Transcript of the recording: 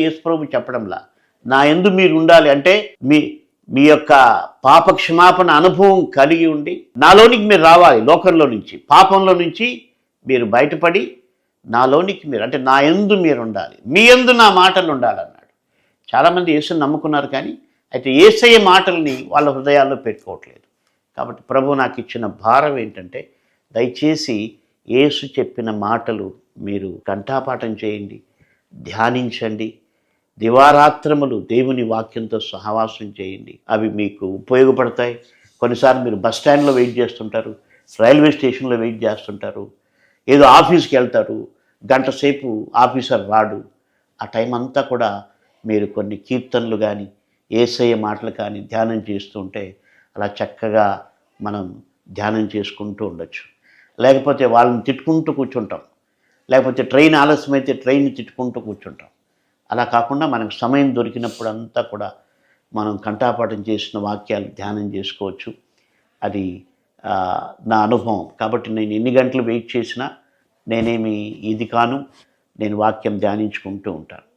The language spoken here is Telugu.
యేసుప్రభు చెప్పడంలా నా యందు మీరు ఉండాలి అంటే మీ మీ యొక్క పాప క్షమాపణ అనుభవం కలిగి ఉండి నాలోనికి మీరు రావాలి. లోకంలో నుంచి, పాపంలో నుంచి మీరు బయటపడి నాలోనికి మీరు అంటే నా యందు మీరు ఉండాలి, మీ యందు నా మాటలు ఉండాలన్నాడు. చాలామంది యేసుని నమ్ముకున్నారు, కానీ అయితే యేసయ్య మాటల్ని వాళ్ళ హృదయాల్లో పెట్టుకోవట్లేదు. కాబట్టి ప్రభు నాకు ఇచ్చిన భారం ఏంటంటే, దయచేసి యేసు చెప్పిన మాటలు మీరు కంఠాపాఠం చేయండి, ధ్యానించండి, దివారాత్రములు దేవుని వాక్యంతో సహవాసం చేయండి. అవి మీకు ఉపయోగపడతాయి. కొన్నిసార్లు మీరు బస్ స్టాండ్లో వెయిట్ చేస్తుంటారు, రైల్వే స్టేషన్లో వెయిట్ చేస్తుంటారు, ఏదో ఆఫీస్కి వెళ్తారు, గంట సేపు ఆఫీసర్ రాడు. ఆ టైం అంతా కూడా మీరు కొన్ని కీర్తనలు కానీ యేసయ్య మాటలు కానీ ధ్యానం చేస్తుంటే అలా చక్కగా మనం ధ్యానం చేసుకుంటూ ఉండొచ్చు. లేకపోతే వాళ్ళని తిట్టుకుంటూ కూర్చుంటాం, లేకపోతే ట్రైన్ ఆలస్యమైతే ట్రైన్ తిట్టుకుంటూ కూర్చుంటాం. అలా కాకుండా మనకు సమయం దొరికినప్పుడు అంతా కూడా మనం కంఠాపాఠం చేసిన వాక్యాలు ధ్యానం చేసుకోవచ్చు. అది నా అనుభవం. కాబట్టి నేను ఎన్ని గంటలు వెయిట్ చేసినా నేనేమి ఇది కాను, నేను వాక్యం ధ్యానించుకుంటూ ఉంటాను.